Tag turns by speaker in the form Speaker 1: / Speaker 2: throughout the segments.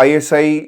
Speaker 1: ISI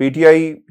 Speaker 1: PTI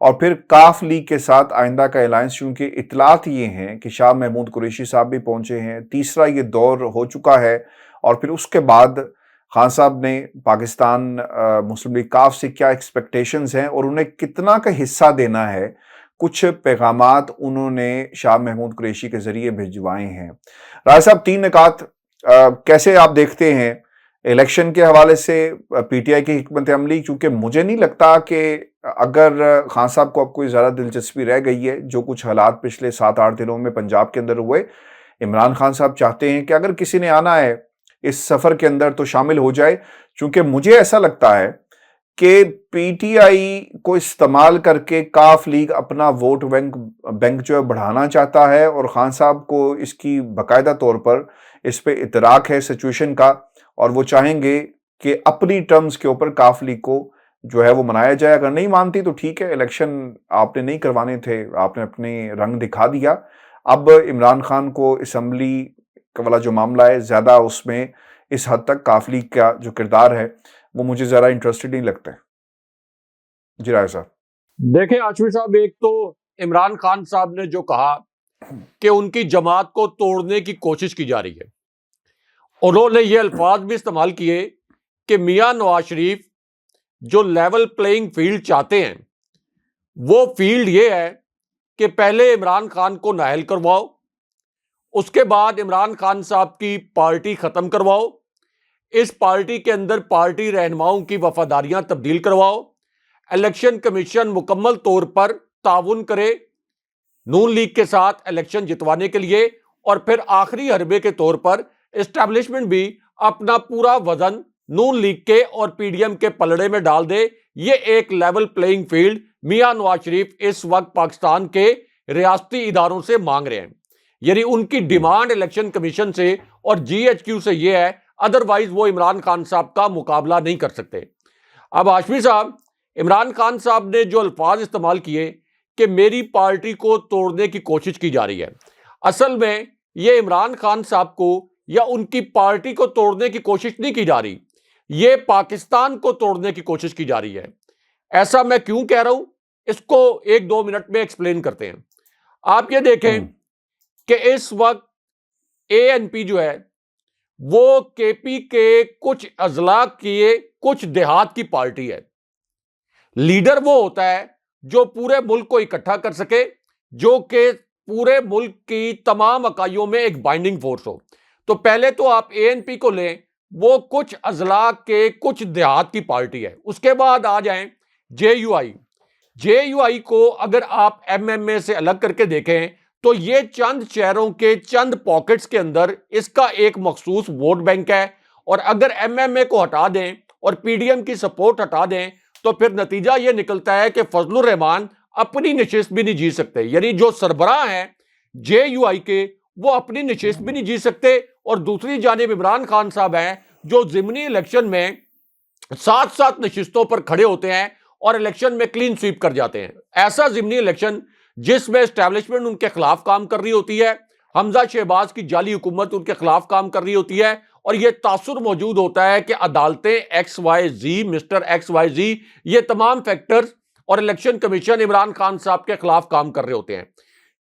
Speaker 1: اور پھر کاف لیگ کے ساتھ آئندہ کا الائنس، چونکہ اطلاعات یہ ہیں کہ شاہ محمود قریشی صاحب بھی پہنچے ہیں، تیسرا یہ دور ہو چکا ہے، اور پھر اس کے بعد خان صاحب نے پاکستان مسلم لیگ کاف سے کیا ایکسپیکٹیشنز ہیں اور انہیں کتنا کا حصہ دینا ہے، کچھ پیغامات انہوں نے شاہ محمود قریشی کے ذریعے بھجوائے ہیں۔ راجہ صاحب، 3 نکات کیسے آپ دیکھتے ہیں الیکشن کے حوالے سے پی ٹی آئی کی حکمت عملی؟ کیونکہ مجھے نہیں لگتا کہ اگر خان صاحب کو اب کوئی زیادہ دلچسپی رہ گئی ہے، جو کچھ حالات پچھلے 7-8 دنوں میں پنجاب کے اندر ہوئے، عمران خان صاحب چاہتے ہیں کہ اگر کسی نے آنا ہے اس سفر کے اندر تو شامل ہو جائے، چونکہ مجھے ایسا لگتا ہے کہ پی ٹی آئی کو استعمال کر کے کاف لیگ اپنا ووٹ بینک جو ہے بڑھانا چاہتا ہے، اور خان صاحب کو اس کی باقاعدہ طور پر اس پہ ادراک ہے سچویشن کا، اور وہ چاہیں گے کہ اپنی ٹرمز کے اوپر کاف لیگ کو جو ہے وہ منایا جائے۔ اگر نہیں مانتی تو ٹھیک ہے، الیکشن آپ نے نہیں کروانے تھے، آپ نے اپنے رنگ دکھا دیا۔ اب عمران خان کو اسمبلی والا جو معاملہ ہے، زیادہ اس میں اس حد تک کاف لیگ کا جو کردار ہے وہ مجھے ذرا انٹرسٹڈ نہیں لگتا ہے۔ جی راجہ صاحب۔
Speaker 2: دیکھیں ہاشمی صاحب، ایک تو عمران خان صاحب نے جو کہا کہ ان کی جماعت کو توڑنے کی کوشش کی جا رہی ہے، انہوں نے یہ الفاظ بھی استعمال کیے کہ میاں نواز شریف جو لیول پلینگ فیلڈ چاہتے ہیں، وہ فیلڈ یہ ہے کہ پہلے عمران خان کو نااہل کرواؤ، اس کے بعد عمران خان صاحب کی پارٹی ختم کرواؤ، اس پارٹی کے اندر پارٹی رہنماؤں کی وفاداریاں تبدیل کرواؤ، الیکشن کمیشن مکمل طور پر تعاون کرے نون لیگ کے ساتھ الیکشن جتوانے کے لیے، اور پھر آخری حربے کے طور پر اسٹیبلشمنٹ بھی اپنا پورا وزن نون لیگ کے اور پی ڈی ایم کے پلڑے میں ڈال دے۔ یہ ایک level playing field Mian Nawaz Sharif اس وقت پاکستان کے ریاستی اداروں سے مانگ رہے ہیں، یعنی ان کی ڈیمانڈ الیکشن کمیشن سے اور جی ایچ کیو سے یہ ہے، ادروائز وہ عمران خان صاحب کا مقابلہ نہیں کر سکتے۔ اب ہاشمی صاحب، عمران خان صاحب نے جو الفاظ استعمال کیے کہ میری پارٹی کو توڑنے کی کوشش کی جا رہی ہے، اصل میں یہ عمران خان صاحب کو یا ان کی پارٹی کو توڑنے کی کوشش نہیں کی جا رہی، یہ پاکستان کو توڑنے کی کوشش کی جا رہی ہے۔ ایسا میں کیوں کہہ رہا ہوں، اس کو 1-2 منٹ میں ایکسپلین کرتے ہیں۔ آپ یہ دیکھیں کہ اس وقت اے این پی جو ہے وہ کے پی کے کچھ اضلاع کی کچھ دیہات کی پارٹی ہے۔ لیڈر وہ ہوتا ہے جو پورے ملک کو اکٹھا کر سکے، جو کہ پورے ملک کی تمام اکائیوں میں ایک بائنڈنگ فورس ہو۔ تو پہلے تو آپ اے این پی کو لیں، وہ کچھ اضلاع کے کچھ دیہات کی پارٹی ہے۔ اس کے بعد آ جائیں جے یو آئی۔ جے یو آئی کو اگر آپ ایم ایم اے سے الگ کر کے دیکھیں تو یہ چند شہروں کے چند پاکٹس کے اندر اس کا ایک مخصوص ووٹ بینک ہے، اور اگر ایم ایم اے کو ہٹا دیں اور پی ڈی ایم کی سپورٹ ہٹا دیں تو پھر نتیجہ یہ نکلتا ہے کہ فضل الرحمان اپنی نشست بھی نہیں جیت سکتے، یعنی جو سربراہ ہیں جے یو آئی کے وہ اپنی نشست بھی نہیں جیت سکتے، اور دوسری جانب عمران خان صاحب ہیں جو ضمنی الیکشن میں 7 نشستوں پر کھڑے ہوتے ہیں اور الیکشن میں کلین سویپ کر جاتے ہیں۔ ایسا ضمنی الیکشن جس میں اسٹیبلشمنٹ ان کے خلاف کام کر رہی ہوتی ہے، حمزہ شہباز کی جعلی حکومت ان کے خلاف کام کر رہی ہوتی ہے، اور یہ تاثر موجود ہوتا ہے کہ عدالتیں X Y Z, mister X Y Z, یہ تمام فیکٹرز اور الیکشن کمیشن عمران خان صاحب کے خلاف کام کر رہے ہوتے ہیں۔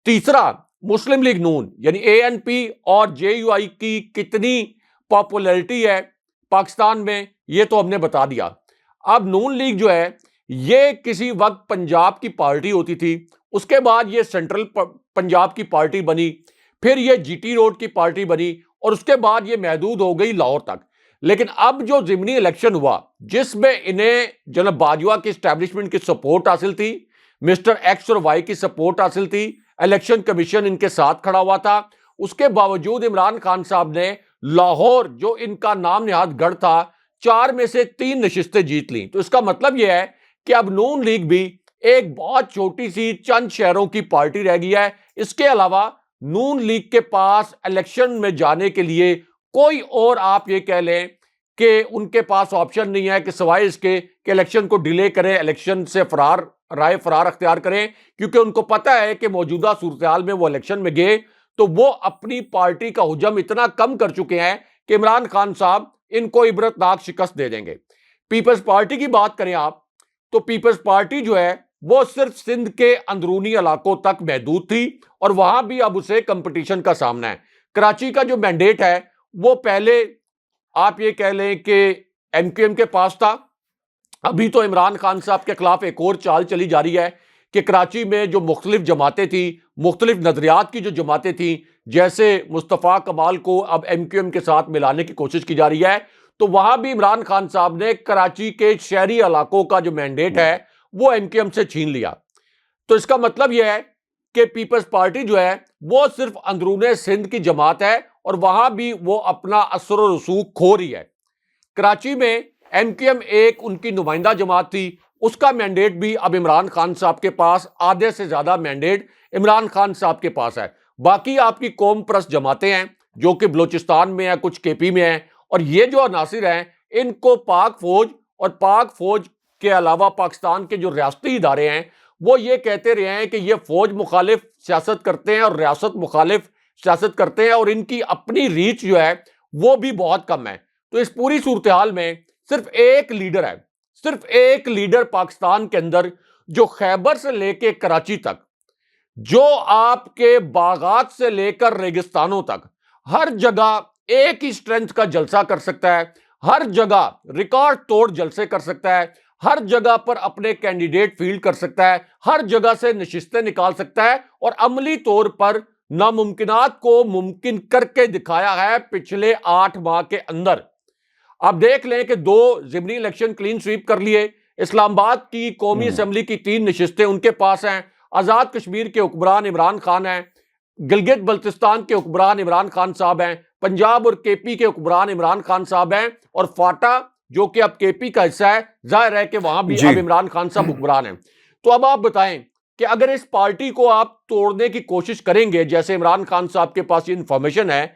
Speaker 2: تیسرا، مسلم لیگ نون یعنی اے این پی اور جے یو آئی کی کتنی پاپولیرٹی ہے پاکستان میں، یہ تو ہم نے بتا دیا۔ اب نون لیگ جو ہے یہ کسی وقت پنجاب کی پارٹی ہوتی تھی، اس کے بعد یہ سینٹرل پنجاب کی پارٹی بنی، پھر یہ جی ٹی روڈ کی پارٹی بنی، اور اس کے بعد یہ محدود ہو گئی لاہور تک۔ لیکن اب جو ضمنی الیکشن ہوا جس میں انہیں جناب باجوہ کی اسٹیبلشمنٹ کی سپورٹ حاصل تھی، مسٹر ایکس اور وائی کی سپورٹ حاصل تھی، الیکشن کمیشن ان کے ساتھ کھڑا ہوا تھا، اس کے باوجود عمران خان صاحب نے لاہور جو ان کا نام نہاد گڑھ تھا 4 میں سے 3 نشستیں جیت لیں۔ تو اس کا مطلب یہ ہے کہ اب نون لیگ بھی ایک بہت چھوٹی سی چند شہروں کی پارٹی رہ گئی ہے۔ اس کے علاوہ نون لیگ کے پاس الیکشن میں جانے کے لیے کوئی اور آپ یہ کہہ لیں کہ ان کے پاس آپشن نہیں ہے کہ سوائے اس کے کہ الیکشن کو ڈیلے کریں، الیکشن سے رائے فرار اختیار کریں، کیونکہ ان کو پتہ ہے کہ موجودہ صورتحال میں وہ الیکشن میں گئے تو وہ اپنی پارٹی کا حجم اتنا کم کر چکے ہیں کہ عمران خان صاحب ان کو عبرتناک شکست دے دیں گے۔ پیپلز پارٹی کی بات کریں آپ تو پیپلز پارٹی جو ہے وہ صرف سندھ کے اندرونی علاقوں تک محدود تھی، اور وہاں بھی اب اسے کمپٹیشن کا سامنا ہے۔ کراچی کا جو مینڈیٹ ہے وہ پہلے آپ یہ کہہ لیں کہ ایم کیو ایم کے پاس تھا، ابھی تو عمران خان صاحب کے خلاف ایک اور چال چلی جا رہی ہے کہ کراچی میں جو مختلف جماعتیں تھیں، مختلف نظریات کی جو جماعتیں تھیں، جیسے مصطفیٰ کمال کو اب ایم کیو ایم کے ساتھ ملانے کی کوشش کی جا رہی ہے، تو وہاں بھی عمران خان صاحب نے کراچی کے شہری علاقوں کا جو مینڈیٹ ہے وہ ایم کیو ایم سے چھین لیا۔ تو اس کا مطلب یہ ہے کہ پیپلز پارٹی جو ہے وہ صرف اندرون سندھ کی جماعت ہے، اور وہاں بھی وہ اپنا اثر و رسوخ کھو رہی ہے۔ کراچی میں ایم کیو ایم ایک ان کی نمائندہ جماعت تھی، اس کا مینڈیٹ بھی اب عمران خان صاحب کے پاس، آدھے سے زیادہ مینڈیٹ عمران خان صاحب کے پاس ہے۔ باقی آپ کی قوم پرست جماعتیں ہیں جو کہ بلوچستان میں ہیں، کچھ کے پی میں ہیں، اور یہ جو عناصر ہیں ان کو پاک فوج اور پاک فوج کے علاوہ پاکستان کے جو ریاستی ادارے ہیں وہ یہ کہتے رہے ہیں کہ یہ فوج مخالف سیاست کرتے ہیں اور ریاست مخالف سیاست کرتے ہیں، اور ان کی اپنی ریچ جو ہے وہ بھی بہت کم ہے۔ تو اس پوری صورتحال میں صرف ایک لیڈر ہے، صرف ایک لیڈر پاکستان کے اندر جو خیبر سے لے کے کراچی تک، جو آپ کے باغات سے لے کر ریگستانوں تک ہر جگہ ایک ہی سٹرینتھ کا جلسہ کر سکتا ہے، ہر جگہ ریکارڈ توڑ جلسے کر سکتا ہے، ہر جگہ پر اپنے کینڈیڈیٹ فیلڈ کر سکتا ہے، ہر جگہ سے نشستیں نکال سکتا ہے، اور عملی طور پر ناممکنات کو ممکن کر کے دکھایا ہے پچھلے 8 ماہ کے اندر۔ آپ دیکھ لیں کہ 2 ضمنی الیکشن کلین سویپ کر لیے، اسلام آباد کی قومی اسمبلی کی 3 نشستیں ان کے پاس ہیں، آزاد کشمیر کے حکمران عمران خان ہیں، گلگت بلتستان کے حکمران عمران خان صاحب ہیں، پنجاب اور کے پی کے حکمران عمران خان صاحب ہیں، اور فاٹا جو کہ اب کے پی کا حصہ ہے، ظاہر ہے کہ وہاں بھی اب عمران خان صاحب حکمران ہیں۔ تو اب آپ بتائیں کہ اگر اس پارٹی کو آپ توڑنے کی کوشش کریں گے، جیسے عمران خان صاحب کے پاس یہ انفارمیشن ہے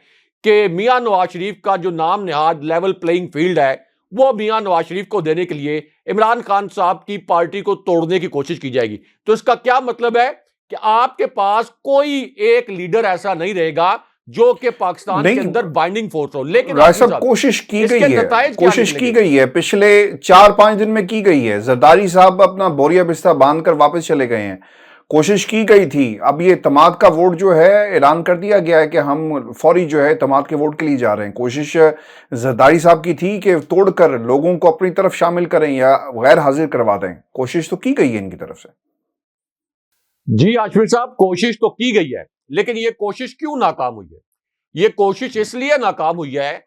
Speaker 2: کہ میاں نواز شریف کا جو نام نہاد لیول پلینگ فیلڈ ہے وہ میاں نواز شریف کو دینے کے لیے عمران خان صاحب کی پارٹی کو توڑنے کی کوشش کی جائے گی، تو اس کا کیا مطلب ہے کہ آپ کے پاس کوئی ایک لیڈر ایسا نہیں رہے گا جو کہ پاکستان کے اندر بائنڈنگ فورس ہو۔ لیکن
Speaker 1: راج صاحب کوشش کی گئی ہے پچھلے 4-5 دن میں کی گئی ہے، زرداری صاحب اپنا بوریا بستہ باندھ کر واپس چلے گئے ہیں، کوشش کی گئی تھی۔ اب یہ اعتماد کا ووٹ جو ہے اعلان کر دیا گیا ہے کہ ہم فوری جو ہے اعتماد کے ووٹ کے لیے جا رہے ہیں۔ کوشش زرداری صاحب کی تھی کہ توڑ کر لوگوں کو اپنی طرف شامل کریں یا غیر حاضر کروا دیں، کوشش تو کی گئی ہے ان کی طرف سے۔
Speaker 2: جی عاشور صاحب، کوشش تو کی گئی ہے، لیکن یہ کوشش کیوں ناکام ہوئی ہے؟ یہ کوشش اس لیے ناکام ہوئی ہے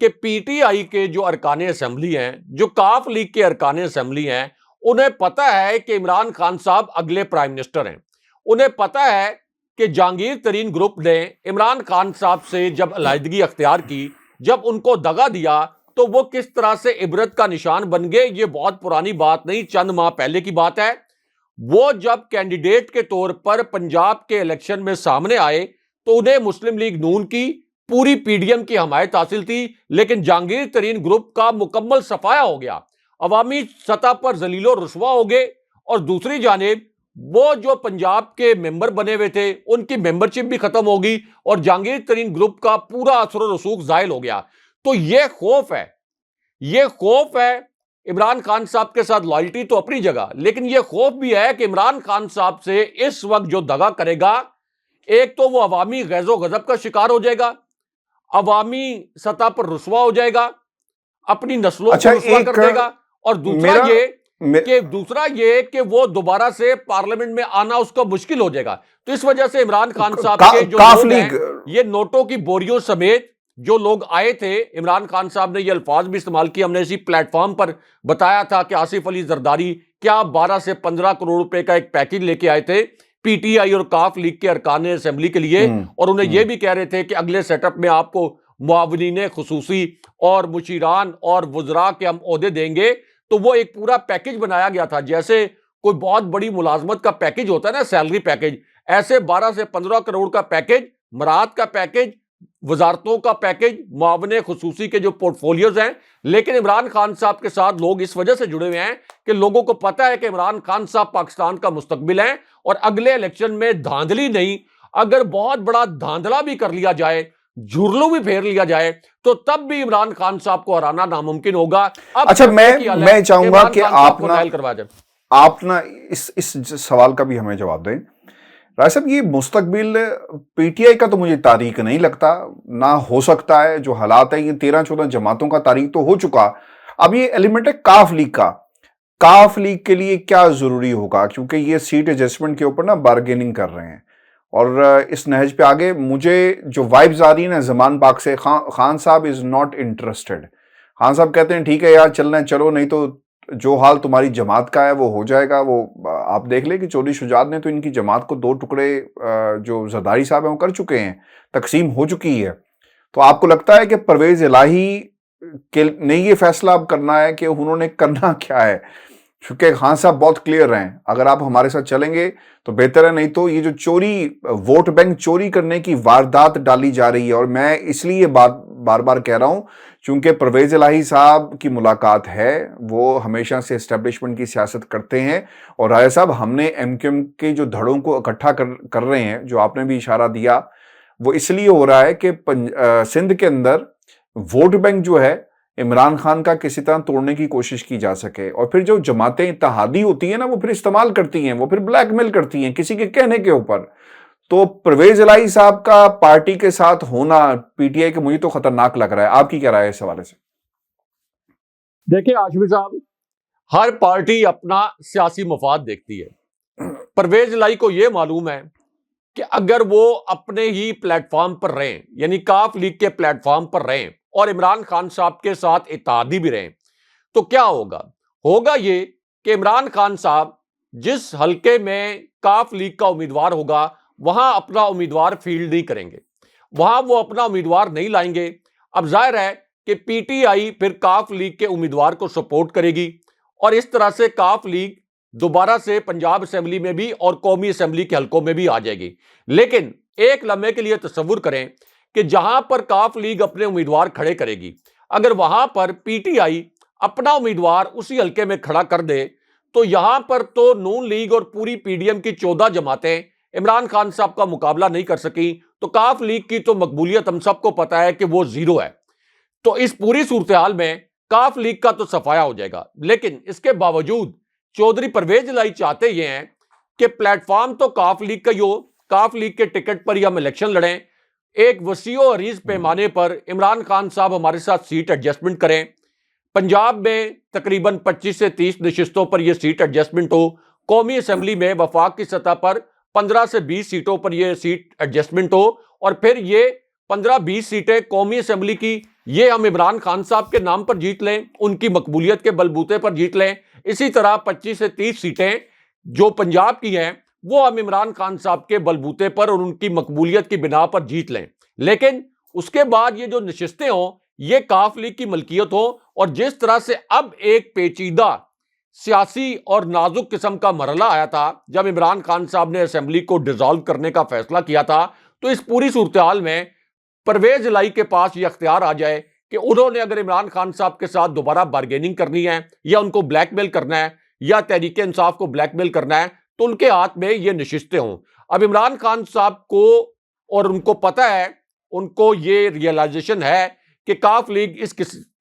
Speaker 2: کہ پی ٹی آئی کے جو ارکان اسمبلی ہیں، جو کاف لیگ کے ارکان اسمبلی ہیں، انہیں پتا ہے کہ عمران خان صاحب اگلے پرائم منسٹر ہیں، انہیں پتا ہے کہ جہانگیر ترین گروپ نے عمران خان صاحب سے جب علیحدگی اختیار کی، جب ان کو دغا دیا تو وہ کس طرح سے عبرت کا نشان بن گئے۔ یہ بہت پرانی بات نہیں، چند ماہ پہلے کی بات ہے۔ وہ جب کینڈیڈیٹ کے طور پر پنجاب کے الیکشن میں سامنے آئے تو انہیں مسلم لیگ نون کی، پوری پی ڈی ایم کی حمایت حاصل تھی، لیکن جہانگیر ترین گروپ کا مکمل صفایا ہو گیا، عوامی سطح پر ذلیل و رسوا ہو گئے، اور دوسری جانب وہ جو پنجاب کے ممبر بنے ہوئے تھے ان کی ممبرشپ بھی ختم ہوگی، اور جہانگیر ترین گروپ کا پورا اثر و رسوخ زائل ہو گیا۔ تو یہ خوف ہے عمران خان صاحب کے ساتھ لائلٹی تو اپنی جگہ، لیکن یہ خوف بھی ہے کہ عمران خان صاحب سے اس وقت جو دغا کرے گا، ایک تو وہ عوامی غیظ و غضب کا شکار ہو جائے گا، عوامی سطح پر رسوا ہو جائے گا، اپنی نسلوں کو رسوا کر دے گا، اور دوسرا یہ کہ وہ دوبارہ سے پارلیمنٹ میں آنا اس کو مشکل ہو جائے گا۔ تو اس وجہ سے عمران خان صاحب کے جو لوگ ہیں، یہ نوٹوں کی بوریوں سمیت جو لوگ آئے تھے، عمران خان صاحب نے یہ الفاظ بھی استعمال کیے، ہم نے اسی پلیٹ فارم پر بتایا تھا کہ آصف علی زرداری کیا 12 سے 15 کروڑ روپے کا ایک پیکج لے کے آئے تھے پی ٹی آئی اور کاف لیگ کے ارکان اسمبلی کے لیے، اور انہیں یہ بھی کہہ رہے تھے کہ اگلے سیٹ اپ میں آپ کو معاونین خصوصی اور مشیران اور وزراء کے ہم عہدے دیں گے۔ تو وہ ایک پورا پیکج بنایا گیا تھا، جیسے کوئی بہت بڑی ملازمت کا پیکج ہوتا ہے نا، سیلری پیکج، ایسے 12 سے 15 کروڑ کا پیکج، مراعات کا پیکج، وزارتوں کا پیکج، معاون خصوصی کے جو پورٹ فولیوز ہیں۔ لیکن عمران خان صاحب کے ساتھ لوگ اس وجہ سے جڑے ہوئے ہیں کہ لوگوں کو پتا ہے کہ عمران خان صاحب پاکستان کا مستقبل ہیں، اور اگلے الیکشن میں دھاندلی نہیں، اگر بہت بڑا دھاندلا بھی کر لیا جائے، جھرلو بھی پھیر لیا جائے، تو تب بھی عمران خان صاحب کو ہرانا ناممکن ہوگا۔
Speaker 1: اچھا، میں چاہوں گا کہ آپ آپ نا اس سوال کا بھی ہمیں جواب دیں رائے صاحب، یہ مستقبل پی ٹی آئی کا تو مجھے تاریخ نہیں لگتا، نہ ہو سکتا ہے. جو حالات ہیں، یہ 13-14 جماعتوں کا تاریخ تو ہو چکا. اب یہ ایلیمنٹ ہے کاف لیگ کا. کاف لیگ کے لیے کیا ضروری ہوگا، کیونکہ یہ سیٹ ایڈجسٹمنٹ کے اوپر نا بارگیننگ کر رہے ہیں اور اس نہج پہ آگے مجھے جو وائبز آ رہی ہیں نا زمان پاک سے، خان صاحب از ناٹ انٹرسٹڈ. خان صاحب کہتے ہیں ٹھیک ہے یار چلنا ہے چلو، نہیں تو جو حال تمہاری جماعت کا ہے وہ ہو جائے گا. وہ آپ دیکھ لیں کہ چودھری شجاعت نے تو ان کی جماعت کو 2 ٹکڑے جو زرداری صاحب ہیں وہ کر چکے ہیں، تقسیم ہو چکی ہے. تو آپ کو لگتا ہے کہ پرویز الہی نے یہ فیصلہ اب کرنا ہے کہ انہوں نے کرنا کیا ہے؟ کیونکہ خان صاحب بہت کلیئر ہیں، اگر آپ ہمارے ساتھ چلیں گے تو بہتر ہے، نہیں تو یہ جو چوری، ووٹ بینک چوری کرنے کی واردات ڈالی جا رہی ہے. اور میں اس لیے بار بار کہہ رہا ہوں چونکہ پرویز الہی صاحب کی ملاقات ہے، وہ ہمیشہ سے اسٹیبلشمنٹ کی سیاست کرتے ہیں. اور راجہ صاحب، ہم نے ایم کیو ایم کے جو دھڑوں کو اکٹھا کر رہے ہیں، جو آپ نے بھی اشارہ دیا، وہ اس لیے ہو رہا ہے کہ سندھ کے اندر ووٹ بینک جو ہے عمران خان کا کسی طرح توڑنے کی کوشش کی جا سکے. اور پھر جو جماعتیں اتحادی ہوتی ہیں نا، وہ پھر استعمال کرتی ہیں، وہ پھر بلیک میل کرتی ہیں کسی کے کہنے کے اوپر. تو پرویز الہی صاحب کا پارٹی کے ساتھ ہونا پی ٹی آئی کے مجھے تو خطرناک لگ رہا ہے. آپ کی کیا رائے ہے اس حوالے سے؟
Speaker 2: دیکھیں ہاشمی صاحب، ہر پارٹی اپنا سیاسی مفاد دیکھتی ہے. پرویز الہی کو یہ معلوم ہے کہ اگر وہ اپنے ہی پلیٹ فارم پر رہیں، یعنی کاف لیگ کے پلیٹ فارم پر رہیں اور عمران خان صاحب کے ساتھ اتحادی بھی رہیں، تو کیا ہوگا یہ کہ عمران خان صاحب جس حلقے میں کاف لیگ کا امیدوار ہوگا وہاں اپنا امیدوار فیلڈ نہیں کریں گے، وہاں وہ اپنا امیدوار نہیں لائیں گے. اب ظاہر ہے کہ پی ٹی آئی پھر کاف لیگ کے امیدوار کو سپورٹ کرے گی اور اس طرح سے کاف لیگ دوبارہ سے پنجاب اسمبلی میں بھی اور قومی اسمبلی کے حلقوں میں بھی آ جائے گی. لیکن ایک لمحے کے لیے تصور کریں کہ جہاں پر کاف لیگ اپنے امیدوار کھڑے کرے گی، اگر وہاں پر پی ٹی آئی اپنا امیدوار اسی حلقے میں کھڑا کر دے تو یہاں پر تو نون لیگ اور پوری پی ڈی ایم کی 14 جماعتیں عمران خان صاحب کا مقابلہ نہیں کر سکی. تو کاف لیگ کی تو مقبولیت ہم سب کو پتا ہے کہ وہ 0 ہے. تو اس پوری صورتحال میں کاف لیگ کا تو صفایا ہو جائے گا. لیکن اس کے باوجود چودھری پرویز الہی چاہتے یہ ہیں کہ پلیٹ فارم تو کاف لیگ کا ہی ہو، کاف لیگ کے ٹکٹ پر ہی ہم الیکشن لڑیں، ایک وسیع و عریض پیمانے پر عمران خان صاحب ہمارے ساتھ سیٹ ایڈجسٹمنٹ کریں. پنجاب میں تقریباً 25 سے 30 نشستوں پر یہ سیٹ ایڈجسٹمنٹ ہو، قومی اسمبلی میں وفاق کی سطح پر 15 سے 20 سیٹوں پر یہ سیٹ ایڈجسٹمنٹ ہو، اور پھر یہ 15-20 سیٹیں قومی اسمبلی کی یہ ہم عمران خان صاحب کے نام پر جیت لیں، ان کی مقبولیت کے بلبوتے پر جیت لیں. اسی طرح 25 سے 30 سیٹیں جو پنجاب کی ہیں وہ ہم عمران خان صاحب کے بلبوتے پر اور ان کی مقبولیت کی بنا پر جیت لیں. لیکن اس کے بعد یہ جو نشستیں ہوں یہ کاف لیگ کی ملکیت ہو. اور جس طرح سے اب ایک پیچیدہ سیاسی اور نازک قسم کا مرحلہ آیا تھا جب عمران خان صاحب نے اسمبلی کو ڈیزالو کرنے کا فیصلہ کیا تھا، تو اس پوری صورتحال میں پرویز الہی کے پاس یہ اختیار آ جائے کہ انہوں نے اگر عمران خان صاحب کے ساتھ دوبارہ بارگیننگ کرنی ہے یا ان کو بلیک میل کرنا ہے یا تحریک انصاف کو بلیک میل کرنا ہے تو ان کے ہاتھ میں یہ نشستیں ہوں. اب عمران خان صاحب کو اور ان کو پتہ ہے، ان کو یہ ریئلائزیشن ہے کہ کاف لیگ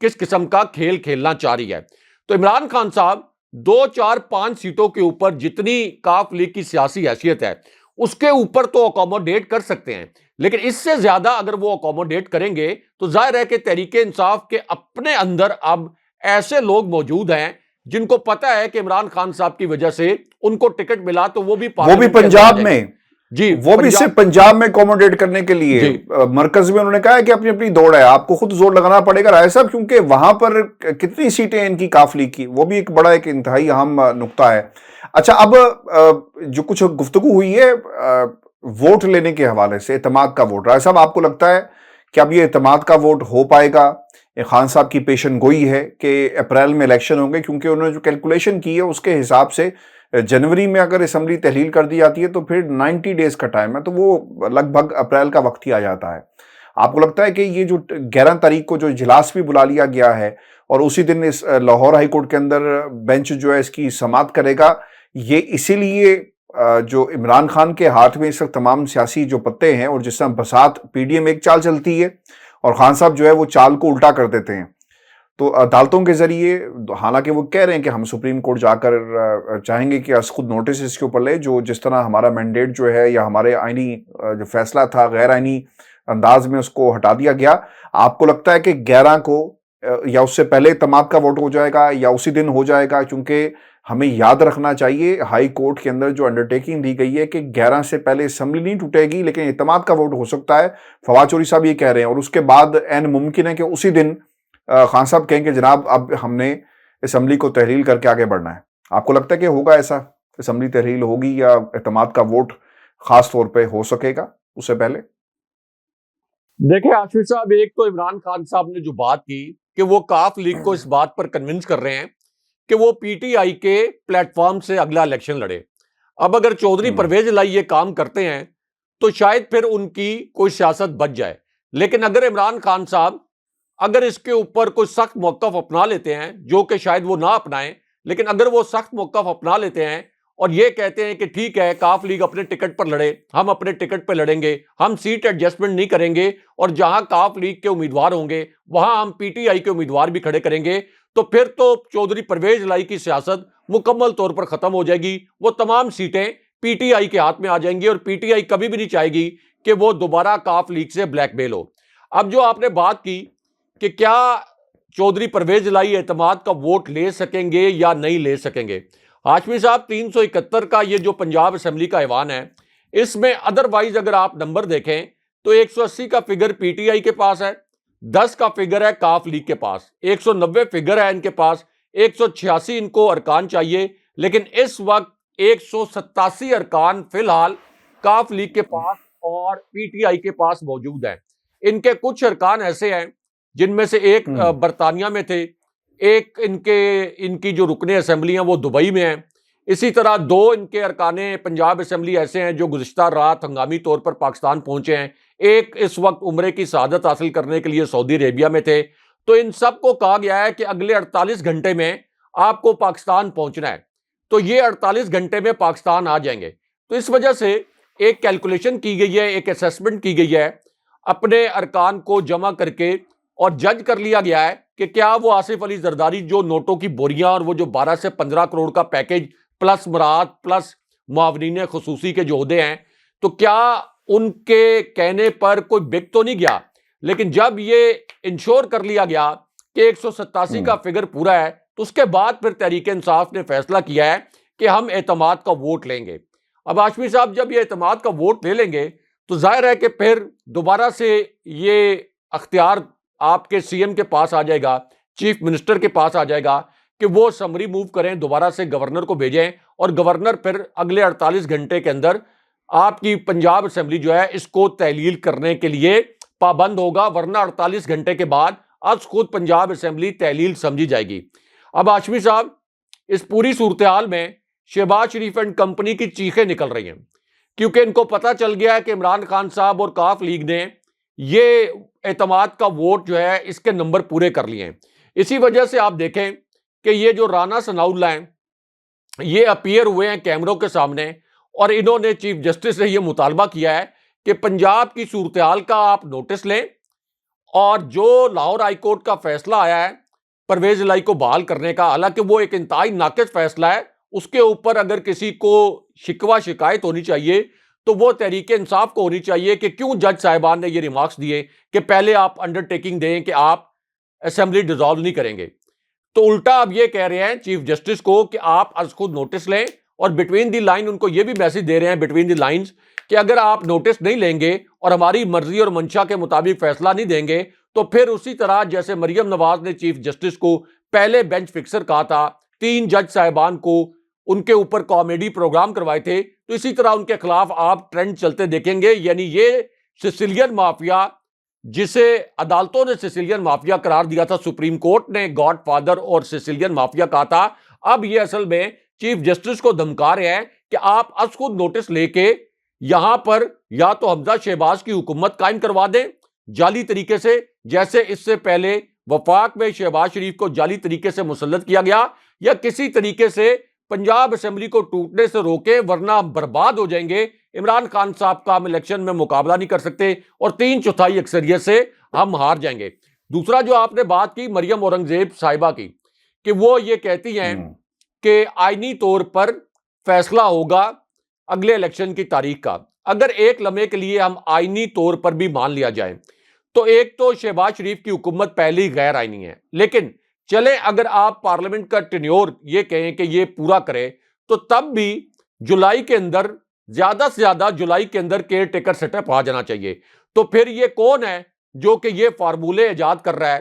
Speaker 2: کس قسم کا کھیل کھیلنا چاہ رہی ہے. تو عمران خان صاحب 2 4 5 سیٹوں کے اوپر جتنی کاف لیگ کی سیاسی حیثیت ہے اس کے اوپر تو اکوموڈیٹ کر سکتے ہیں، لیکن اس سے زیادہ اگر وہ اکوموڈیٹ کریں گے تو ظاہر ہے کہ تحریک انصاف کے اپنے اندر اب ایسے لوگ موجود ہیں جن کو پتا ہے کہ عمران خان صاحب کی وجہ سے ان کو ٹکٹ ملا تو وہ بھی
Speaker 1: پنجاب میں،
Speaker 2: جی
Speaker 1: وہ بھی صرف پنجاب میں اکوموڈیٹ کرنے کے لیے. مرکز میں انہوں نے کہا ہے کہ اپنی اپنی دوڑ ہے، آپ کو خود زور لگانا پڑے گا رائے صاحب، کیونکہ وہاں پر کتنی سیٹیں ان کی کاف لیگ کی، وہ بھی ایک بڑا ایک انتہائی اہم نقطہ ہے. اچھا، اب جو کچھ گفتگو ہوئی ہے ووٹ لینے کے حوالے سے، اعتماد کا ووٹ، رائے صاحب آپ کو لگتا ہے کہ اب یہ اعتماد کا ووٹ ہو پائے گا؟ خان صاحب کی پیشن گوئی ہے کہ اپریل میں الیکشن ہوں گے، کیونکہ انہوں نے جو کیلکولیشن کی ہے اس کے حساب سے جنوری میں اگر اسمبلی تحلیل کر دی جاتی ہے تو پھر 90 ڈیز کا ٹائم ہے، تو وہ لگ بھگ اپریل کا وقت ہی آ جاتا ہے. آپ کو لگتا ہے کہ یہ جو 11 تاریخ کو جو اجلاس بھی بلا لیا گیا ہے اور اسی دن اس لاہور ہائی کورٹ کے اندر بینچ جو ہے اس کی سماعت کرے گا، یہ اسی لیے جو عمران خان کے ہاتھ میں اس وقت تمام سیاسی جو پتے ہیں، اور جس طرح بساط پی ڈی ایم ایک چال چلتی ہے اور خان صاحب جو ہے وہ چال کو الٹا کر دیتے ہیں، تو عدالتوں کے ذریعے حالانکہ وہ کہہ رہے ہیں کہ ہم سپریم کورٹ جا کر چاہیں گے کہ خود نوٹس اس کے اوپر لے، جو جس طرح ہمارا مینڈیٹ جو ہے یا ہمارے آئینی جو فیصلہ تھا غیر آئینی انداز میں اس کو ہٹا دیا گیا۔ آپ کو لگتا ہے کہ 11 کو یا اس سے پہلے اعتماد کا ووٹ ہو جائے گا یا اسی دن ہو جائے گا؟ کیونکہ ہمیں یاد رکھنا چاہیے ہائی کورٹ کے اندر جو انڈرٹیکنگ دی گئی ہے کہ 11 سے پہلے اسمبلی نہیں ٹوٹے گی لیکن اعتماد کا ووٹ ہو سکتا ہے۔ فواد چودھری صاحب یہ کہہ رہے ہیں، اور اس کے بعد عین ممکن ہے کہ اسی دن خان صاحب کہیں کہ جناب اب ہم نے اسمبلی کو تحلیل کر کے آگے بڑھنا ہے۔ آپ کو لگتا ہے کہ ہوگا ایسا، اسمبلی تحلیل ہوگی یا اعتماد کا ووٹ خاص طور پہ ہو سکے گا اس سے پہلے؟
Speaker 2: دیکھیں آصف صاحب، ایک تو عمران خان صاحب نے جو بات کی کہ وہ کاف لیگ کو اس بات پر کنونس کر رہے ہیں کہ وہ پی ٹی آئی کے پلیٹ فارم سے اگلا الیکشن لڑے۔ اب اگر چودھری پرویز الہی یہ کام کرتے ہیں تو شاید پھر ان کی کوئی سیاست بچ جائے، لیکن اگر عمران خان صاحب اگر اس کے اوپر کوئی سخت موقف اپنا لیتے ہیں، جو کہ شاید وہ نہ اپنائیں، لیکن اگر وہ سخت موقف اپنا لیتے ہیں اور یہ کہتے ہیں کہ ٹھیک ہے کاف لیگ اپنے ٹکٹ پر لڑے، ہم اپنے ٹکٹ پہ لڑیں گے، ہم سیٹ ایڈجسٹمنٹ نہیں کریں گے، اور جہاں کاف لیگ کے امیدوار ہوں گے وہاں ہم پی ٹی آئی کے امیدوار بھی کھڑے کریں گے، تو پھر تو چودھری پرویز الہی کی سیاست مکمل طور پر ختم ہو جائے گی۔ وہ تمام سیٹیں پی ٹی آئی کے ہاتھ میں آ جائیں گی اور پی ٹی آئی کبھی بھی نہیں چاہے گی کہ وہ دوبارہ کاف لیگ سے بلیک میل ہو۔ اب جو آپ نے بات کی کہ کیا چودھری پرویز الہی اعتماد کا ووٹ لے سکیں گے یا نہیں لے سکیں گے، ہاشمی صاحب 371 کا یہ جو پنجاب اسمبلی کا ایوان ہے، اس میں ادروائز اگر آپ نمبر دیکھیں تو 180 کا فگر پی ٹی آئی کے پاس ہے، 10 کا فگر ہے کاف لیگ کے پاس، 190 فگر ہے ان کے پاس، 186 ان کو ارکان چاہیے، لیکن اس وقت 187 ارکان فی الحال کاف لیگ کے پاس اور پی ٹی آئی کے پاس موجود ہیں۔ ان کے کچھ ارکان ایسے ہیں جن میں سے ایک برطانیہ میں تھے، ایک ان کی جو رکن اسمبلی ہیں وہ دبئی میں ہیں، اسی طرح 2 ان کے ارکان پنجاب اسمبلی ایسے ہیں جو گزشتہ رات ہنگامی طور پر پاکستان پہنچے ہیں، ایک اس وقت عمرے کی سعادت حاصل کرنے کے لیے سعودی عربیہ میں تھے۔ تو ان سب کو کہا گیا ہے کہ اگلے 48 گھنٹے میں آپ کو پاکستان پہنچنا ہے، تو یہ 48 گھنٹے میں پاکستان آ جائیں گے۔ تو اس وجہ سے ایک کیلکولیشن کی گئی ہے، ایک اسیسمنٹ کی گئی ہے، اپنے ارکان کو جمع کر کے اور جج کر لیا گیا ہے کہ کیا وہ آصف علی زرداری جو نوٹوں کی بوریاں اور وہ جو 12 سے 15 کروڑ کا پیکج پلس مراعات پلس معاونین خصوصی کے جو عہدے ہیں، تو کیا ان کے کہنے پر کوئی بک تو نہیں گیا؟ لیکن جب یہ انشور کر لیا گیا کہ 187 کا فگر پورا ہے تو اس کے بعد پھر تحریک انصاف نے فیصلہ کیا ہے کہ ہم اعتماد کا ووٹ لیں گے۔ اب ہاشمی صاحب جب یہ اعتماد کا ووٹ لے لیں گے تو ظاہر ہے کہ پھر دوبارہ سے یہ اختیار آپ کے سی ایم کے پاس آ جائے گا، چیف منسٹر کے پاس آ جائے گا کہ وہ سمری موو کریں، دوبارہ سے گورنر کو بھیجیں، اور گورنر پھر اگلے 48 گھنٹے کے اندر آپ کی پنجاب اسمبلی جو ہے اس کو تحلیل کرنے کے لیے پابند ہوگا، ورنہ 48 گھنٹے کے بعد از خود پنجاب اسمبلی تحلیل سمجھی جائے گی۔ اب ہاشمی صاحب اس پوری صورتحال میں شہباز شریف اینڈ کمپنی کی چیخیں نکل رہی ہیں، کیونکہ ان کو پتہ چل گیا ہے کہ عمران خان صاحب اور کاف لیگ نے یہ اعتماد کا ووٹ جو ہے اس کے نمبر پورے کر لیے ہیں۔ اسی وجہ سے آپ دیکھیں کہ یہ جو رانا ثناء اللہ ہیں یہ اپیئر ہوئے ہیں کیمروں کے سامنے، اور انہوں نے چیف جسٹس سے یہ مطالبہ کیا ہے کہ پنجاب کی صورتحال کا آپ نوٹس لیں، اور جو لاہور ہائی کورٹ کا فیصلہ آیا ہے پرویز الہی کو بحال کرنے کا، حالانکہ وہ ایک انتہائی ناقص فیصلہ ہے، اس کے اوپر اگر کسی کو شکوہ شکایت ہونی چاہیے تو وہ تحریک انصاف کو ہونی چاہیے کہ کیوں جج صاحبان نے یہ ریمارکس دیے کہ پہلے آپ انڈرٹیکنگ دیں کہ آپ اسمبلی ڈیزالو نہیں کریں گے، تو الٹا اب یہ کہہ رہے ہیں چیف جسٹس کو کہ آپ از خود نوٹس لیں، اور بٹوین دی لائن ان کو یہ بھی میسج دے رہے ہیں بٹوین دی لائنز کہ اگر آپ نوٹس نہیں لیں گے اور ہماری مرضی اور منشا کے مطابق فیصلہ نہیں دیں گے تو پھر اسی طرح جیسے مریم نواز نے چیف جسٹس کو پہلے بینچ فکسر کہا تھا، 3 جج صاحبان کو ان کے اوپر کامیڈی پروگرام کروائے تھے، تو اسی طرح ان کے خلاف آپ ٹرینڈ چلتے دیکھیں گے۔ یعنی یہ سیسیلین مافیا جسے عدالتوں نے سیسیلین مافیا قرار دیا تھا، سپریم کورٹ نے گاڈ فادر اور سیسیلین مافیا کہا تھا، اب یہ اصل میں چیف جسٹس کو دھمکا رہے ہیں کہ آپ از خود نوٹس لے کے یہاں پر یا تو حمزہ شہباز کی حکومت قائم کروا دیں جعلی طریقے سے، جیسے اس سے پہلے وفاق میں شہباز شریف کو جعلی طریقے سے مسلط کیا گیا، یا کسی طریقے سے پنجاب اسمبلی کو ٹوٹنے سے روکیں، ورنہ ہم برباد ہو جائیں گے، عمران خان صاحب کا ہم الیکشن میں مقابلہ نہیں کر سکتے اور 3/4 اکثریت سے ہم ہار جائیں گے۔ دوسرا جو آپ نے بات کی مریم اورنگزیب صاحبہ کی کہ وہ یہ کہتی ہیں کہ آئینی طور پر فیصلہ ہوگا اگلے الیکشن کی تاریخ کا. اگر ایک لمحے کے لیے ہم آئینی طور پر بھی مان لیا جائے تو ایک تو شہباز شریف کی حکومت پہلے ہی غیر آئینی ہے, لیکن چلے اگر آپ پارلیمنٹ کا ٹینیور یہ کہیں کہ یہ پورا کرے تو تب بھی جولائی کے اندر, زیادہ سے زیادہ جولائی کے اندر کیئر ٹیکر سیٹ اپ آ جانا چاہیے. تو پھر یہ کون ہے جو کہ یہ فارمولے ایجاد کر رہا ہے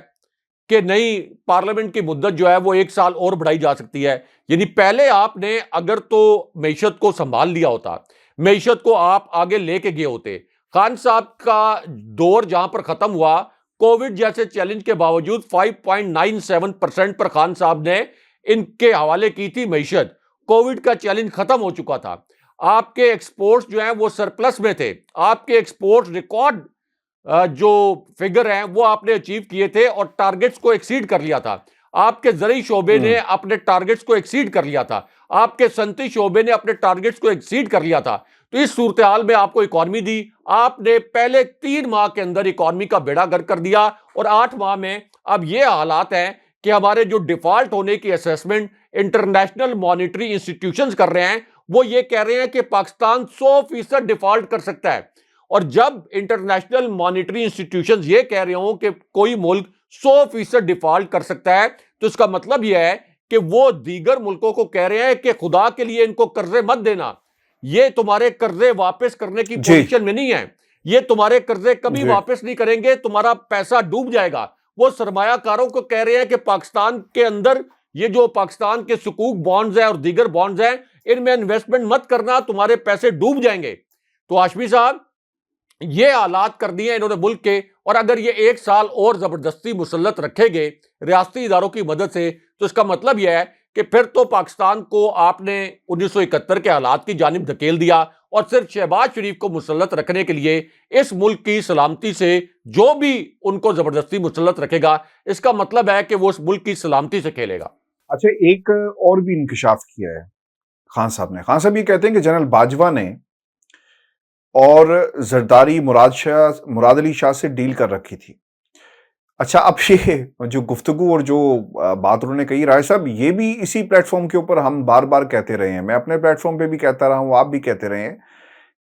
Speaker 2: کہ نہیں پارلیمنٹ کی مدت جو ہے وہ 1 سال اور بڑھائی جا سکتی ہے؟ یعنی پہلے آپ نے اگر تو معیشت کو سنبھال لیا ہوتا, معیشت کو آپ آگے لے کے گئے ہوتے. خان صاحب کا دور جہاں پر ختم ہوا, کووڈ جیسے چیلنج کے باوجود 5.97% پر خان صاحب نے ان کے حوالے کی تھی معیشت. کووڈ کا چیلنج ختم ہو چکا تھا, آپ کے ایکسپورٹس جو ہیں وہ سرپلس میں تھے, آپ کے ایکسپورٹس ریکارڈ جو فگر ہیں وہ آپ نے اچیو کیے تھے اور ٹارگٹس کو ایکسیڈ کر لیا تھا. آپ کے زرعی شعبے نے اپنے ٹارگٹس کو ایکسیڈ کر لیا تھا, آپ کے صنعتی شعبے نے اپنے ٹارگٹس کو ایکسیڈ کر لیا تھا. تو اس صورتحال میں آپ کو اکانومی دی, آپ نے پہلے 3 ماہ کے اندر اکانومی کا بیڑا گرک کر دیا, اور 8 ماہ میں اب یہ حالات ہیں کہ ہمارے جو ڈیفالٹ ہونے کی اسیسمنٹ انٹرنیشنل مانیٹری انسٹیٹیوشنز کر رہے ہیں وہ یہ کہہ رہے ہیں کہ پاکستان 100% ڈیفالٹ کر سکتا ہے. اور جب انٹرنیشنل مانیٹری انسٹیٹیوشنز یہ کہہ رہے ہوں کہ کوئی ملک 100% ڈیفالٹ کر سکتا ہے تو اس کا مطلب یہ ہے کہ وہ دیگر ملکوں کو کہہ رہے ہیں کہ خدا کے لیے ان کو قرضے مت دینا, یہ تمہارے قرضے واپس کرنے کی پوزیشن میں نہیں ہے, یہ تمہارے قرضے کبھی واپس نہیں کریں گے, تمہارا پیسہ ڈوب جائے گا. وہ سرمایہ کاروں کو کہہ رہے ہیں کہ پاکستان کے اندر یہ جو پاکستان کے سکوک بانڈز ہیں اور دیگر بانڈز ہیں ان میں انویسٹمنٹ مت کرنا, تمہارے پیسے ڈوب جائیں گے. تو ہاشمی صاحب یہ حالات کر دیے انہوں نے ملک کے, اور اگر یہ 1 سال اور زبردستی مسلط رکھے گئے ریاستی اداروں کی مدد سے تو اس کا مطلب یہ ہے کہ پھر تو پاکستان کو آپ نے 1971 کے حالات کی جانب دھکیل دیا, اور صرف شہباز شریف کو مسلط رکھنے کے لیے اس ملک کی سلامتی سے جو بھی ان کو زبردستی مسلط رکھے گا اس کا مطلب ہے کہ وہ اس ملک کی سلامتی سے کھیلے گا.
Speaker 1: اچھا, ایک اور بھی انکشاف کیا ہے خان صاحب نے. خان صاحب یہ کہتے ہیں کہ جنرل باجوہ نے اور زرداری مراد علی شاہ سے ڈیل کر رکھی تھی. اچھا, اب یہ جو گفتگو اور جو بات انہوں نے کہی, رائے صاحب یہ بھی اسی پلیٹ فارم کے اوپر ہم بار بار کہتے رہے ہیں, میں اپنے پلیٹ فارم پہ بھی کہتا رہا ہوں, آپ بھی کہتے رہے ہیں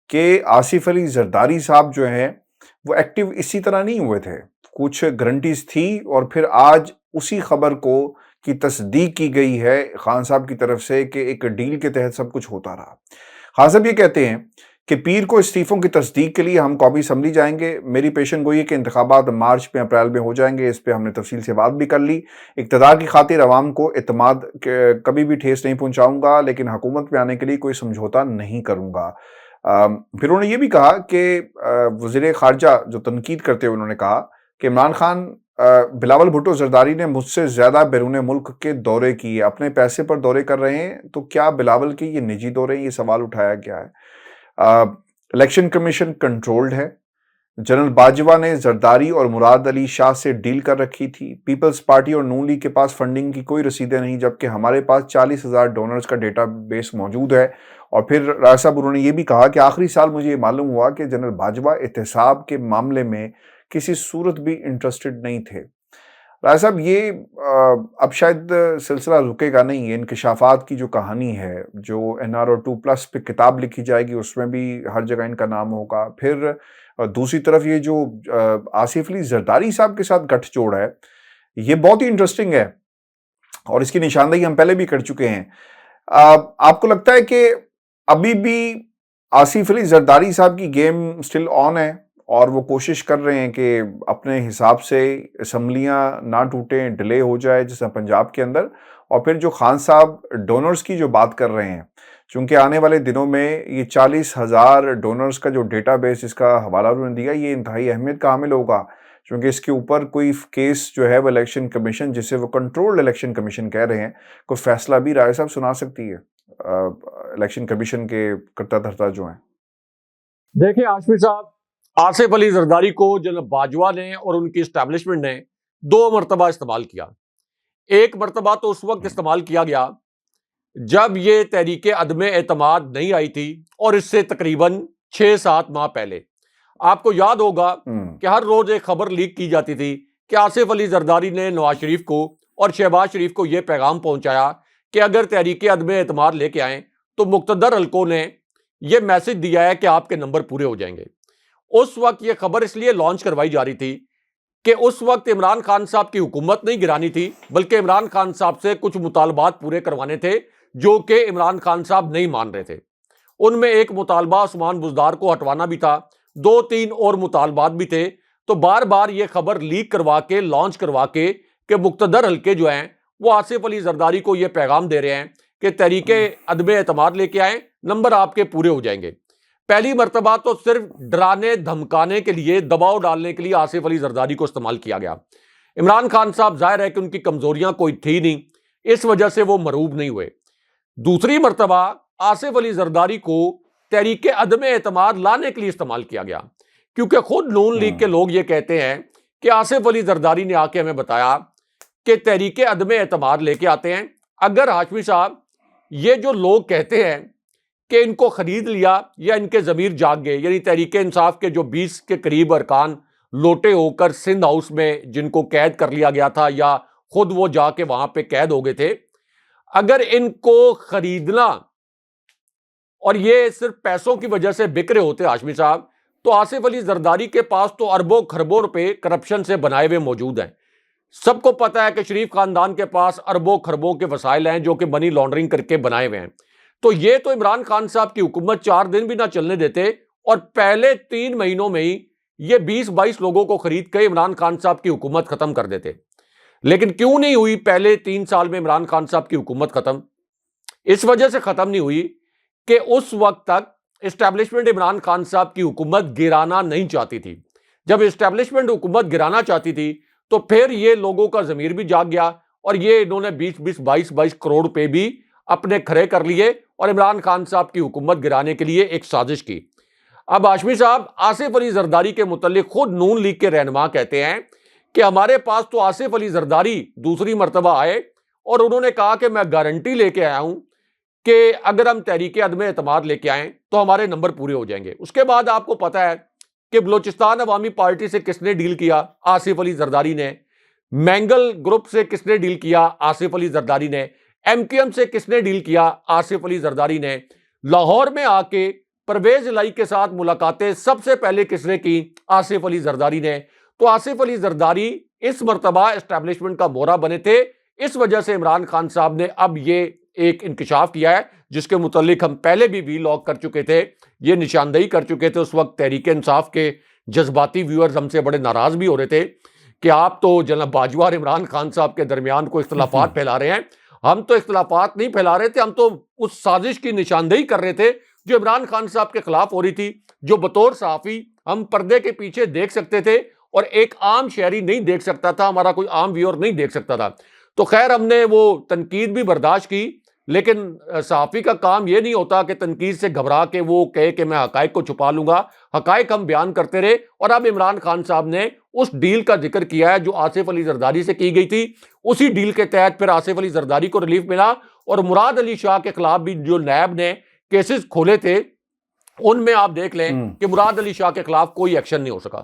Speaker 1: کہ آصف علی زرداری صاحب جو ہیں وہ ایکٹیو اسی طرح نہیں ہوئے تھے, کچھ گارنٹیز تھی اور پھر آج اسی خبر کی تصدیق کی گئی ہے خان صاحب کی طرف سے کہ ایک ڈیل کے تحت سب کچھ ہوتا رہا. خان صاحب یہ کہتے ہیں کہ پیر کو استعفوں کی تصدیق کے لیے ہم قومی اسمبلی جائیں گے. میری پیشن گوئی ہے کہ انتخابات مارچ میں اپریل میں ہو جائیں گے, اس پہ ہم نے تفصیل سے بات بھی کر لی. اقتدار کی خاطر عوام کو اعتماد کبھی بھی ٹھیس نہیں پہنچاؤں گا, لیکن حکومت میں آنے کے لیے کوئی سمجھوتا نہیں کروں گا. پھر انہوں نے یہ بھی کہا کہ وزیر خارجہ جو تنقید کرتے ہوئے انہوں نے کہا کہ عمران خان بلاول بھٹو زرداری نے مجھ سے زیادہ بیرون ملک کے دورے کیے, اپنے پیسے پر دورے کر رہے ہیں, تو کیا بلاول کے یہ نجی دورے ہیں؟ یہ سوال اٹھایا گیا ہے. الیکشن کمیشن کنٹرولڈ ہے. جنرل باجوہ نے زرداری اور مراد علی شاہ سے ڈیل کر رکھی تھی. پیپلز پارٹی اور نون لیگ کے پاس فنڈنگ کی کوئی رسیدیں نہیں, جبکہ ہمارے پاس 40,000 ڈونرز کا ڈیٹا بیس موجود ہے. اور پھر رائے صاحب انہوں نے یہ بھی کہا کہ آخری سال مجھے یہ معلوم ہوا کہ جنرل باجوہ احتساب کے معاملے میں کسی صورت بھی انٹرسٹڈ نہیں تھے. رائے صاحب یہ اب شاید سلسلہ رکے گا نہیں, یہ انکشافات کی جو کہانی ہے, جو NRO2+ پہ کتاب لکھی جائے گی اس میں بھی ہر جگہ ان کا نام ہوگا. پھر دوسری طرف یہ جو آصف علی زرداری صاحب کے ساتھ گٹھ جوڑ ہے یہ بہت ہی انٹرسٹنگ ہے, اور اس کی نشاندہی ہم پہلے بھی کر چکے ہیں. آپ کو لگتا ہے کہ ابھی بھی آصف علی زرداری صاحب کی گیم سٹل آن ہے اور وہ کوشش کر رہے ہیں کہ اپنے حساب سے اسمبلیاں نہ ٹوٹیں, ڈیلے ہو جائے جیسا پنجاب کے اندر؟ اور پھر جو خان صاحب ڈونرز کی جو بات کر رہے ہیں, چونکہ آنے والے دنوں میں یہ 40,000 ڈونرز کا جو ڈیٹا بیس اس کا حوالہ انہوں نے دیا یہ انتہائی اہمیت کا حامل ہوگا, چونکہ اس کے اوپر کوئی کیس جو ہے وہ الیکشن کمیشن, جسے وہ کنٹرولڈ الیکشن کمیشن کہہ رہے ہیں, کوئی فیصلہ بھی رائے صاحب سنا سکتی ہے الیکشن کمیشن کے کرتا دھرتا جو ہیں.
Speaker 2: دیکھیں ہاشمی صاحب, آصف علی زرداری کو جنرل باجوہ نے اور ان کی اسٹیبلشمنٹ نے 2 مرتبہ استعمال کیا. ایک مرتبہ تو اس وقت استعمال کیا گیا جب یہ تحریک عدم اعتماد نہیں آئی تھی, اور اس سے تقریباً 6-7 ماہ پہلے. آپ کو یاد ہوگا کہ ہر روز ایک خبر لیک کی جاتی تھی کہ آصف علی زرداری نے نواز شریف کو اور شہباز شریف کو یہ پیغام پہنچایا کہ اگر تحریک عدم اعتماد لے کے آئیں تو مقتدر حلقوں نے یہ میسج دیا ہے کہ آپ کے نمبر پورے ہو جائیں گے۔ اس وقت یہ خبر اس لیے لانچ کروائی جا رہی تھی کہ اس وقت عمران خان صاحب کی حکومت نہیں گرانی تھی، بلکہ عمران خان صاحب سے کچھ مطالبات پورے کروانے تھے جو کہ عمران خان صاحب نہیں مان رہے تھے۔ ان میں ایک مطالبہ عثمان بزدار کو ہٹوانا بھی تھا، 2-3 اور مطالبات بھی تھے۔ تو بار بار یہ خبر لیک کروا کے لانچ کروا کے کہ مقتدر حلقے جو ہیں وہ آصف علی زرداری کو یہ پیغام دے رہے ہیں کہ تحریک عدم اعتماد لے کے آئیں، نمبر آپ کے پورے ہو جائیں گے۔ پہلی مرتبہ تو صرف ڈرانے دھمکانے کے لیے، دباؤ ڈالنے کے لیے آصف علی زرداری کو استعمال کیا گیا۔ عمران خان صاحب ظاہر ہے کہ ان کی کمزوریاں کوئی تھی نہیں، اس وجہ سے وہ مروب نہیں ہوئے۔ دوسری مرتبہ آصف علی زرداری کو تحریک عدم اعتماد لانے کے لیے استعمال کیا گیا، کیونکہ خود نون لیگ کے لوگ یہ کہتے ہیں کہ آصف علی زرداری نے آ کے ہمیں بتایا کہ تحریک عدم اعتماد لے کے آتے ہیں، اگر ہاشمی صاحب یہ جو لوگ کہتے ہیں کہ ان کو خرید لیا یا ان کے ضمیر جاگ گئے، یعنی تحریک انصاف کے جو 20 کے قریب ارکان لوٹے ہو کر سندھ ہاؤس میں جن کو قید کر لیا گیا تھا یا خود وہ جا کے وہاں پہ قید ہو گئے تھے، اگر ان کو خریدنا اور یہ صرف پیسوں کی وجہ سے بک رہے ہوتے ہاشمی صاحب، تو آصف علی زرداری کے پاس تو اربوں خربوں روپے کرپشن سے بنائے ہوئے موجود ہیں۔ سب کو پتا ہے کہ شریف خاندان کے پاس اربوں خربوں کے وسائل ہیں جو کہ منی لانڈرنگ کر کے بنائے ہوئے ہیں۔ تو یہ تو عمران خان صاحب کی حکومت 4 دن بھی نہ چلنے دیتے اور پہلے 3 مہینوں میں ہی یہ 20-22 لوگوں کو خرید کے عمران خان صاحب کی حکومت ختم کر دیتے۔ لیکن کیوں نہیں ہوئی پہلے 3 سال میں عمران خان صاحب کی حکومت ختم؟ اس وجہ سے ختم نہیں ہوئی کہ اس وقت تک اسٹیبلشمنٹ عمران خان صاحب کی حکومت گرانا نہیں چاہتی تھی۔ جب اسٹیبلشمنٹ حکومت گرانا چاہتی تھی تو پھر یہ لوگوں کا ضمیر بھی جاگ گیا اور یہ انہوں نے 22 کروڑ روپے بھی اپنے کھڑے کر لیے اور عمران خان صاحب کی حکومت گرانے کے لیے ایک سازش کی۔ اب ہاشمی صاحب آصف علی زرداری کے متعلق خود نون لیگ کے رہنما کہتے ہیں کہ ہمارے پاس تو آصف علی زرداری دوسری مرتبہ آئے اور انہوں نے کہا کہ میں گارنٹی لے کے آیا ہوں کہ اگر ہم تحریک عدم اعتماد لے کے آئیں تو ہمارے نمبر پورے ہو جائیں گے۔ اس کے بعد آپ کو پتا ہے کہ بلوچستان عوامی پارٹی سے کس نے ڈیل کیا؟ آصف علی زرداری نے۔ مینگل گروپ سے کس نے ڈیل کیا؟ آصف علی زرداری نے۔ MQM سے کس نے ڈیل کیا؟ آصف علی زرداری نے۔ لاہور میں آ کے پرویز الہی کے ساتھ ملاقاتیں سب سے پہلے کس نے کی؟ آصف علی زرداری نے۔ تو آصف علی زرداری اس مرتبہ اسٹیبلشمنٹ کا مورا بنے تھے، اس وجہ سے عمران خان صاحب نے اب یہ ایک انکشاف کیا ہے جس کے متعلق ہم پہلے بھی ویلاگ کر چکے تھے، یہ نشاندہی کر چکے تھے۔ اس وقت تحریک انصاف کے جذباتی ویورز ہم سے بڑے ناراض بھی ہو رہے تھے کہ آپ تو جناب باجوہ اور عمران خان صاحب کے درمیان کوئی اختلافات پھیلا رہے ہیں۔ ہم تو اختلافات نہیں پھیلا رہے تھے، ہم تو اس سازش کی نشاندہی کر رہے تھے جو عمران خان صاحب کے خلاف ہو رہی تھی، جو بطور صحافی ہم پردے کے پیچھے دیکھ سکتے تھے اور ایک عام شہری نہیں دیکھ سکتا تھا، ہمارا کوئی عام ویور نہیں دیکھ سکتا تھا۔ تو خیر ہم نے وہ تنقید بھی برداشت کی، لیکن صحافی کا کام یہ نہیں ہوتا کہ تنقید سے گھبرا کے وہ کہے کہ میں حقائق کو چھپا لوں گا۔ حقائق ہم بیان کرتے رہے اور اب عمران خان صاحب نے اس ڈیل کا ذکر کیا ہے جو آصف علی زرداری سے کی گئی تھی، اسی ڈیل کے تحت پھر آصف علی زرداری کو ریلیف ملا اور مراد علی شاہ کے خلاف بھی جو نیب نے کیسز کھولے تھے ان میں آپ دیکھ لیں کہ مراد علی شاہ کے خلاف کوئی ایکشن نہیں ہو سکا۔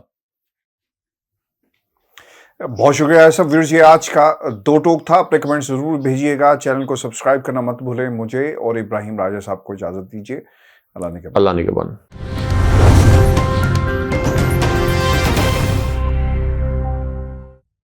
Speaker 1: بہت شکریہ ایسا ویورز، یہ آج کا 2 ٹوک تھا۔ اپنے کمنٹ ضرور بھیجیے گا، چینل کو سبسکرائب کرنا مت بھولیں۔ مجھے اور ابراہیم راجہ صاحب کو اجازت دیجیے۔ اللہ نے کے